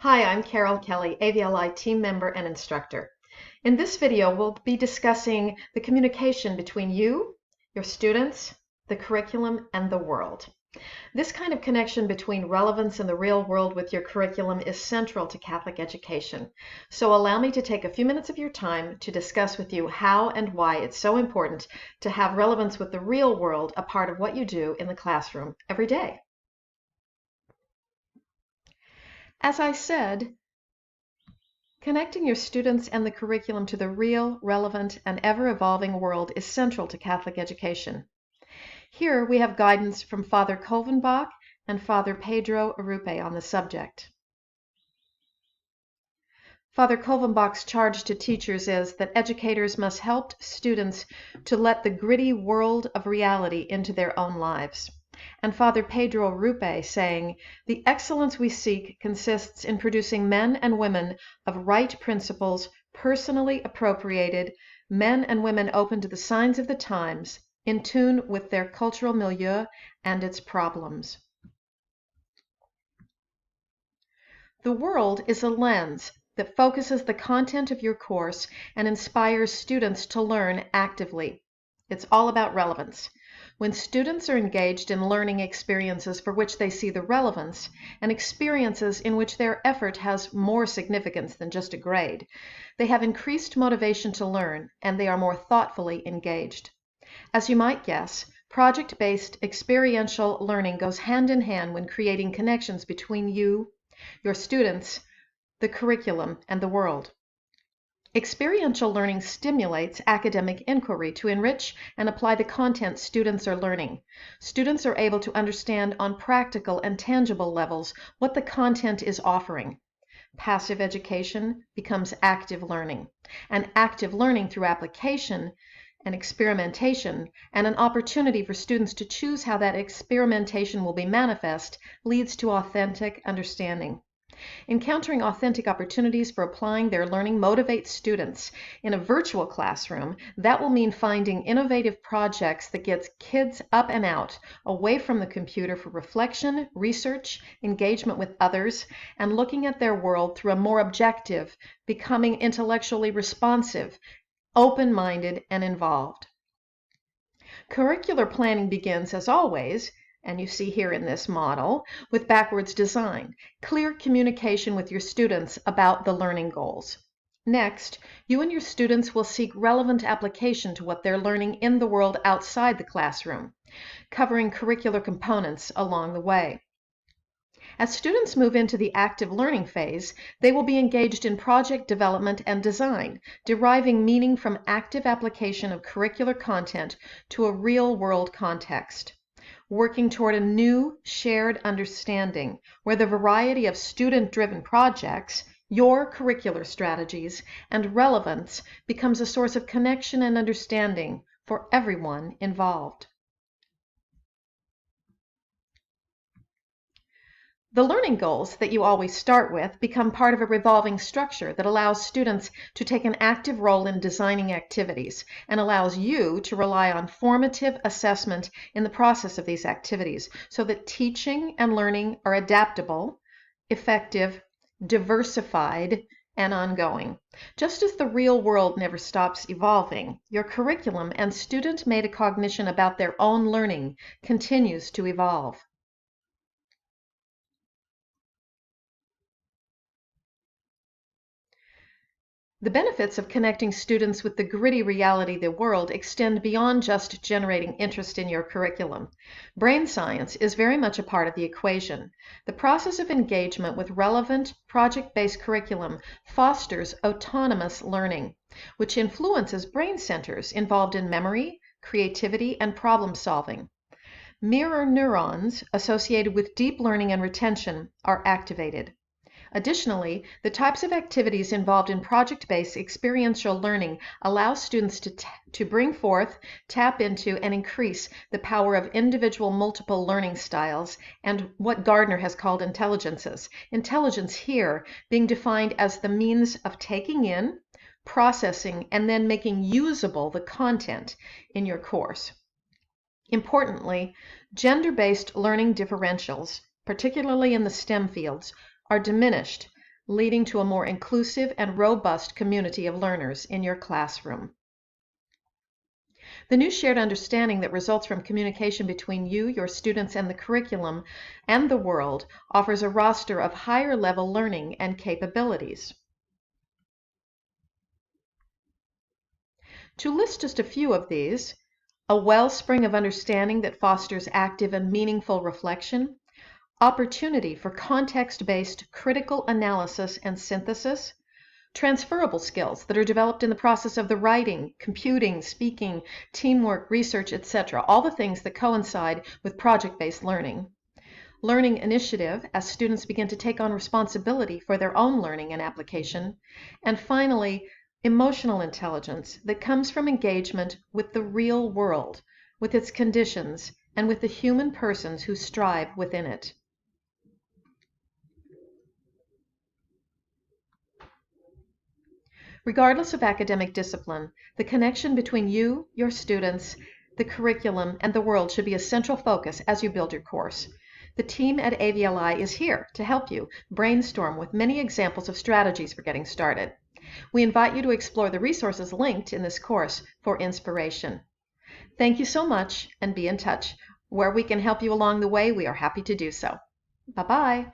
Hi, I'm Carol Kelly, AVLI team member and instructor. In this video, we'll be discussing the communication between you, your students, the curriculum, and the world. This kind of connection between relevance and the real world with your curriculum is central to Catholic education. So allow me to take a few minutes of your time to discuss with you how and why it's so important to have relevance with the real world a part of what you do in the classroom every day. As I said, connecting your students and the curriculum to the real, relevant, and ever-evolving world is central to Catholic education. Here we have guidance from Father Kolvenbach and Father Pedro Arrupe on the subject. Father Kolvenbach's charge to teachers is that educators must help students to let the gritty world of reality into their own lives. And Father Pedro Arrupe saying, the excellence we seek consists in producing men and women of right principles, personally appropriated, men and women open to the signs of the times, in tune with their cultural milieu and its problems. The world is a lens that focuses the content of your course and inspires students to learn actively. It's all about relevance. When students are engaged in learning experiences for which they see the relevance, and experiences in which their effort has more significance than just a grade, they have increased motivation to learn, and they are more thoughtfully engaged. As you might guess, project-based experiential learning goes hand in hand when creating connections between you, your students, the curriculum, and the world. Experiential learning stimulates academic inquiry to enrich and apply the content students are learning. Students are able to understand on practical and tangible levels what the content is offering. Passive education becomes active learning, and active learning through application and experimentation, and an opportunity for students to choose how that experimentation will be manifest, leads to authentic understanding. Encountering authentic opportunities for applying their learning motivates students. In a virtual classroom, that will mean finding innovative projects that gets kids up and out, away from the computer for reflection, research, engagement with others, and looking at their world through a more objective, becoming intellectually responsive, open-minded, and involved. Curricular planning begins, as always, and you see here in this model, with backwards design, clear communication with your students about the learning goals. Next, you and your students will seek relevant application to what they're learning in the world outside the classroom, covering curricular components along the way. As students move into the active learning phase, they will be engaged in project development and design, deriving meaning from active application of curricular content to a real-world context, working toward a new shared understanding where the variety of student-driven projects, your curricular strategies, and relevance becomes a source of connection and understanding for everyone involved. The learning goals that you always start with become part of a revolving structure that allows students to take an active role in designing activities and allows you to rely on formative assessment in the process of these activities so that teaching and learning are adaptable, effective, diversified, and ongoing. Just as the real world never stops evolving, your curriculum and student metacognition about their own learning continues to evolve. The benefits of connecting students with the gritty reality of the world extend beyond just generating interest in your curriculum. Brain science is very much a part of the equation. The process of engagement with relevant project-based curriculum fosters autonomous learning, which influences brain centers involved in memory, creativity, and problem solving. Mirror neurons associated with deep learning and retention are activated. Additionally, the types of activities involved in project-based experiential learning allow students to bring forth, tap into, and increase the power of individual multiple learning styles and what Gardner has called intelligences. Intelligence here being defined as the means of taking in, processing, and then making usable the content in your course. Importantly, gender-based learning differentials, particularly in the STEM fields, are diminished leading to a more inclusive and robust community of learners in your classroom. The new shared understanding that results from communication between you, your students, and the curriculum and the world offers a roster of higher level learning and capabilities. To list just a few of these: a wellspring of understanding that fosters active and meaningful reflection, opportunity for context-based critical analysis and synthesis, transferable skills that are developed in the process of the writing, computing, speaking, teamwork, research, etc., all the things that coincide with project-based learning. Learning initiative, as students begin to take on responsibility for their own learning and application. And finally, emotional intelligence that comes from engagement with the real world, with its conditions, and with the human persons who strive within it. Regardless of academic discipline, the connection between you, your students, the curriculum, and the world should be a central focus as you build your course. The team at AVLI is here to help you brainstorm with many examples of strategies for getting started. We invite you to explore the resources linked in this course for inspiration. Thank you so much, and be in touch. Where we can help you along the way, we are happy to do so. Bye-bye.